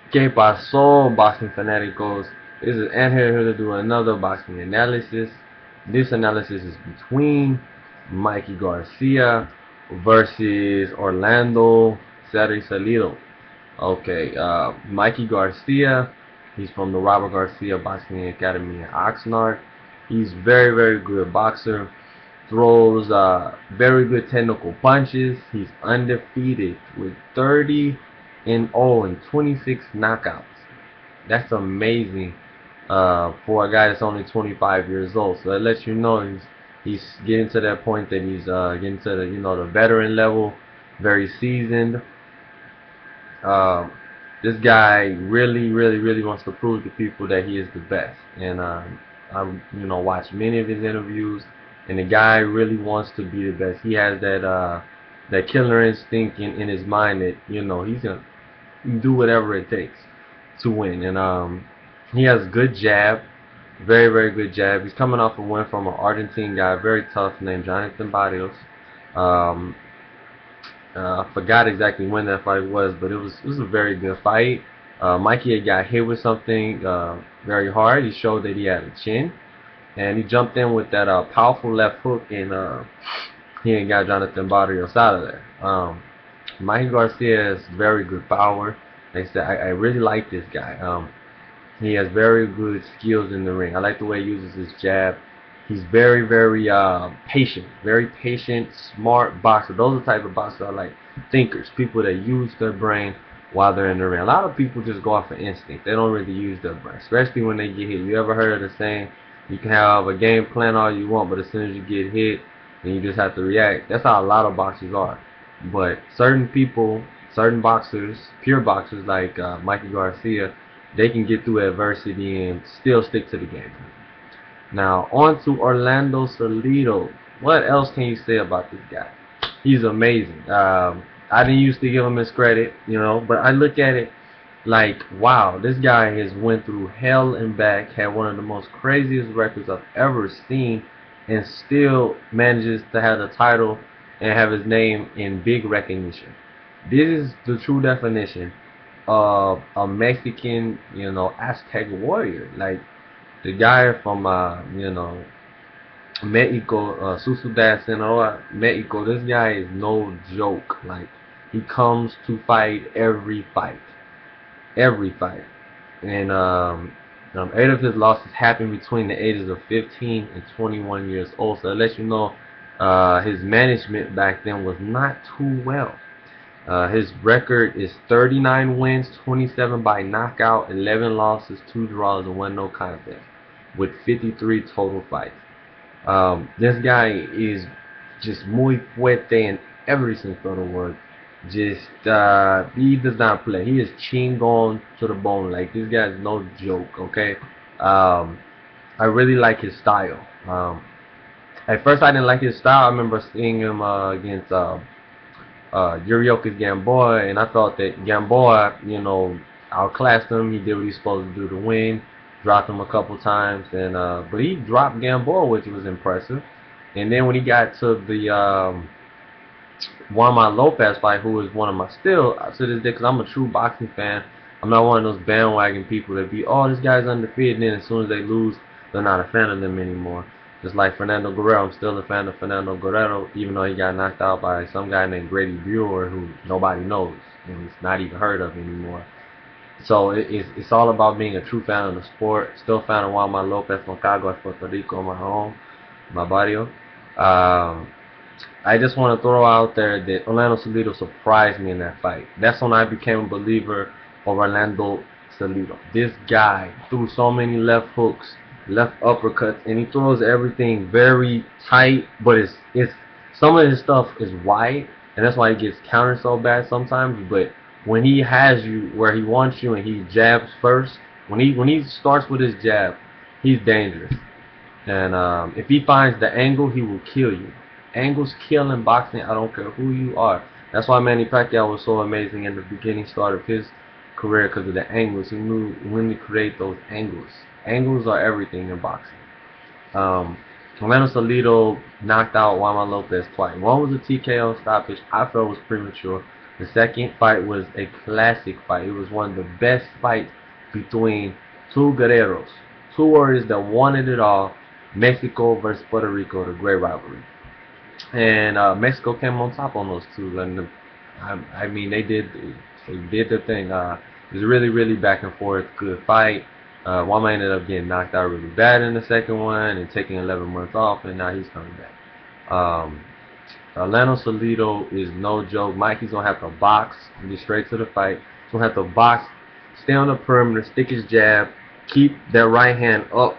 ¿Qué pasó, boxing fanáticos? This is Ant here to do another boxing analysis. This analysis is between Mikey Garcia versus Orlando Salido. Okay, Mikey Garcia, he's from the Robert Garcia Boxing Academy in Oxnard. He's very good boxer. Throws very good technical punches. He's undefeated with 30 and 0 and 26 knockouts. That's amazing for a guy that's only 25 years old. So that lets you know he's getting to that point that he's getting to the the veteran level, very seasoned. Um, this guy really wants to prove to people that he is the best. And I watched many of his interviews, and the guy really wants to be the best. He has that killer instinct in his mind that he's gonna do whatever it takes to win. And he has good jab, very good jab. He's coming off a win from an Argentine guy, very tough, named Jonathan Barrios. Um, I forgot exactly when that fight was, but it was a very good fight. Mikey had got hit with something very hard. He showed that he had a chin, and he jumped in with that powerful left hook, and he ain't got Jonathan Barrios out of there. Mikey Garcia has very good power. Like I said, I really like this guy. He has very good skills in the ring. I like the way he uses his jab. He's very very patient, smart boxer. Those are the type of boxers I like. Thinkers, people that use their brain while they're in the ring. A lot of people just go off of instinct. They don't really use their brain, especially when they get hit. You ever heard of the saying, you can have a game plan all you want, but as soon as you get hit, then you just have to react. That's how a lot of boxers are. But certain people, certain boxers, pure boxers like Mikey Garcia, they can get through adversity and still stick to the game. Now, on to Orlando Salido. What else can you say about this guy? He's amazing. I didn't used to give him his credit, but I look at it like, wow, this guy has went through hell and back, had one of the most craziest records I've ever seen, and still manages to have the title and have his name in big recognition. This is the true definition of a Mexican, Aztec warrior. Like the guy from, Mexico, Susudas, Mexico. This guy is no joke. Like he comes to fight every fight, and 8 of his losses happened between the ages of 15 and 21 years old. So that lets you know his management back then was not too well. His record is 39 wins, 27 by knockout, 11 losses, 2 draws, and 1 no contest, with 53 total fights. This guy is just muy fuerte in every sense of the word. Just he does not play. He is chingon to the bone. Like this guy is no joke. Okay. I really like his style. At first I didn't like his style. I remember seeing him against Yurioka's Gamboa, and I thought that Gamboa, outclassed him. He did what he's supposed to do to win. Dropped him a couple times, and but he dropped Gamboa, which was impressive. And then when he got to the Juan Lopez fight, who is one of my still to this day, because I'm a true boxing fan. I'm not one of those bandwagon people that be, oh, this guy's undefeated, and then as soon as they lose, they're not a fan of them anymore. Just like Fernando Guerrero, I'm still a fan of Fernando Guerrero, even though he got knocked out by some guy named Grady Brewer, who nobody knows, and he's not even heard of anymore. So it's all about being a true fan of the sport. Still fan of Juan Lopez from Caguas, Puerto Rico, my home, my barrio. I just want to throw out there that Orlando Salido surprised me in that fight. That's when I became a believer of Orlando Salido. This guy threw so many left hooks, left uppercuts, and he throws everything very tight. But it's some of his stuff is wide, and that's why he gets countered so bad sometimes. But when he has you where he wants you and he jabs first, when he starts with his jab, he's dangerous. And if he finds the angle, he will kill you. Angles kill in boxing. I don't care who you are. That's why Manny Pacquiao was so amazing in the beginning start of his career, because of the angles. He knew when to create those angles. Angles are everything in boxing. Orlando Salido knocked out Juan Lopez twice. One was a TKO stoppage. I felt was premature. The second fight was a classic fight. It was one of the best fights between two guerreros, two warriors that wanted it all. Mexico versus Puerto Rico, the great rivalry. And Mexico came on top on those two. And I mean, they did the thing. It was really, really back and forth, good fight. One man ended up getting knocked out really bad in the second one and taking 11 months off, and now he's coming back. Orlando Salido is no joke. Mikey's gonna have to box and get straight to the fight. He's gonna have to box, stay on the perimeter, stick his jab, keep that right hand up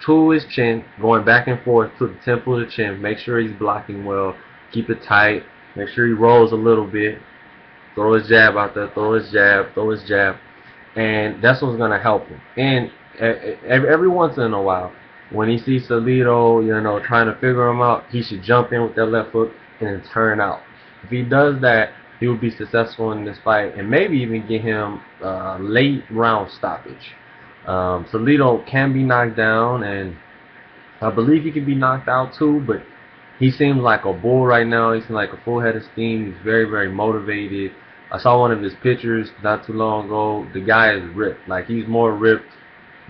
to his chin, going back and forth to the temple of the chin. Make sure he's blocking well. Keep it tight. Make sure he rolls a little bit. Throw his jab out there. Throw his jab. Throw his jab. And that's what's gonna help him. And every once in a while, when he sees Salido, trying to figure him out, he should jump in with that left hook and then turn out. If he does that, he will be successful in this fight and maybe even get him late round stoppage. Salido can be knocked down, and I believe he can be knocked out too, but he seems like a bull right now. He seems like a full head of steam. He's very, very motivated. I saw one of his pictures not too long ago. The guy is ripped. Like, he's more ripped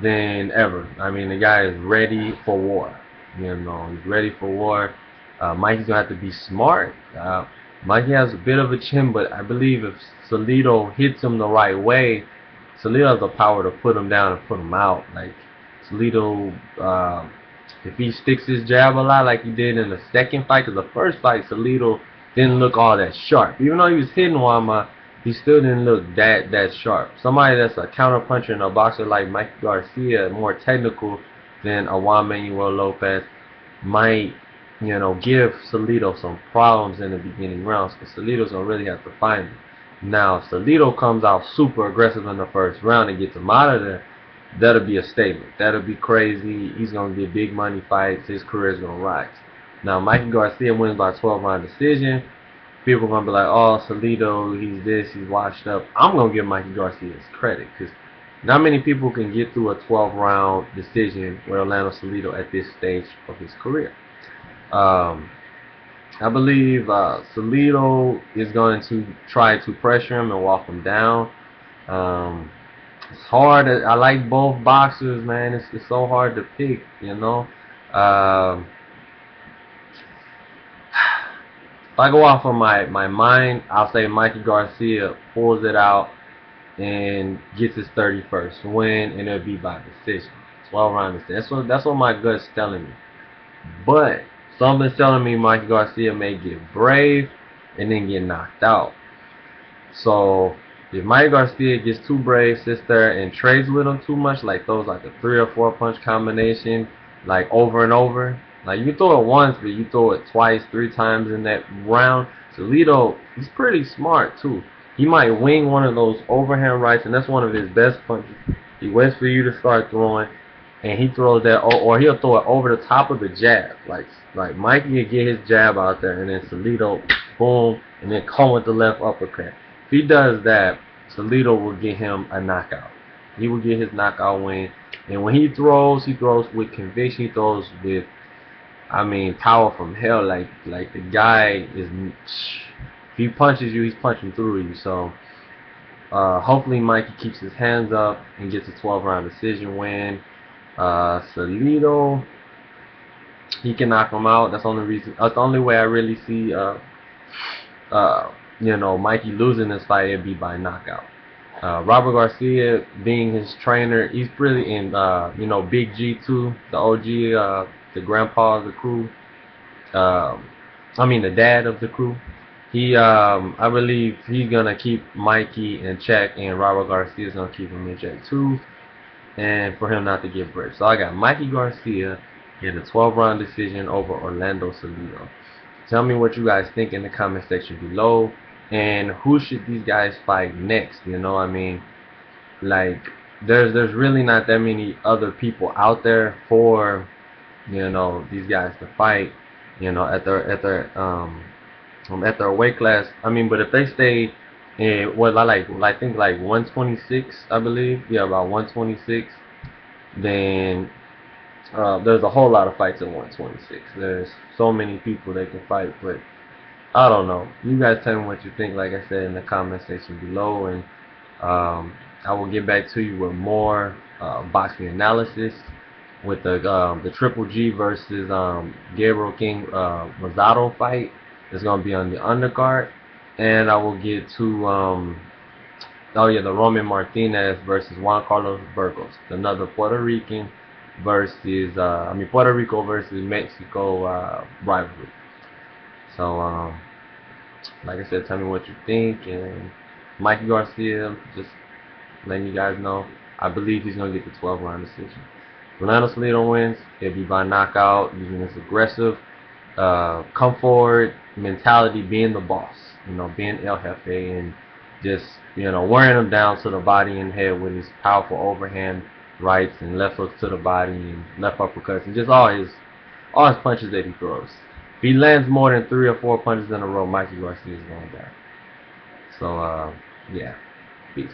than ever. I mean, the guy is ready for war. He's ready for war. Mikey's going to have to be smart. Mikey has a bit of a chin, but I believe if Salido hits him the right way, Salido has the power to put him down and put him out. Like, Salido, if he sticks his jab a lot like he did in the second fight, because the first fight, Salido didn't look all that sharp. Even though he was hitting Wama, he still didn't look that sharp. Somebody that's a counter puncher and a boxer like Mikey Garcia, more technical than a Juan Manuel Lopez, might give Salido some problems in the beginning rounds, because Salido's gonna really have to find him. Now, if Salido comes out super aggressive in the first round and gets him out of there, that'll be a statement. That'll be crazy. He's gonna get big money fights. His career's gonna rise. Now, Mikey Garcia wins by 12-round decision. People are gonna be like, "Oh, Salido, he's this, he's washed up." I'm gonna give Mikey Garcia his credit, because not many people can get through a 12-round decision with Orlando Salido at this stage of his career. I believe Salido is going to try to pressure him and walk him down. It's hard. I like both boxers, man. It's so hard to pick, If I go off of my mind, I'll say Mikey Garcia pulls it out and gets his 31st win, and it'll be by decision, 12-round decision. That's what my gut's telling me. But something's telling me Mikey Garcia may get brave and then get knocked out. So if Mikey Garcia gets too brave, sits there and trades with him too much, like throws like a 3 or 4 punch combination, like over and over. Like, you throw it once, but you throw it twice, 3 times in that round. Salido, he's pretty smart too. He might wing one of those overhand rights, and that's one of his best punches. He waits for you to start throwing, and he throws that, or he'll throw it over the top of the jab. Like Mikey will get his jab out there, and then Salido, boom, and then come with the left uppercut. If he does that, Salido will get him a knockout. He will get his knockout win. And when he throws with conviction. He throws with, power from hell. Like the guy is, if he punches you, he's punching through you. So hopefully Mikey keeps his hands up and gets a 12-round decision win. Salido, he can knock him out. That's the only reason. That's the only way I really see Mikey losing this fight. It'd be by knockout. Robert Garcia, being his trainer, he's really in Big G too, the OG, the grandpa of the crew. The dad of the crew. I believe he's gonna keep Mikey in check, and Robert Garcia's gonna keep him in check too, and for him not to get brave. So I got Mikey Garcia in a 12-round decision over Orlando Salido. Tell me what you guys think in the comment section below, and who should these guys fight next? Like, there's really not that many other people out there for these guys to fight at their weight class. But if they stay in I think like 126, I believe, about 126, then there's a whole lot of fights at 126. There's so many people they can fight, but I don't know. You guys tell me what you think, like I said, in the comment section below, and I will get back to you with more boxing analysis with the Triple G versus Gabriel King Rosado fight. It's gonna be on the undercard, and I will get to oh yeah, the Roman Martinez versus Juan Carlos Burgos, another Puerto Rican versus Puerto Rico versus Mexico rivalry. So like I said, tell me what you think, and Mikey Garcia, just letting you guys know, I believe he's gonna get the 12-round decision. Fernando Salido wins. It'll be by knockout using his aggressive, come forward mentality, being the boss, being El Jefe, and just wearing him down to the body and head with his powerful overhand rights and left hooks to the body and left uppercuts and just all his punches that he throws. If he lands more than 3 or 4 punches in a row, Mikey Garcia is going down. So yeah, peace.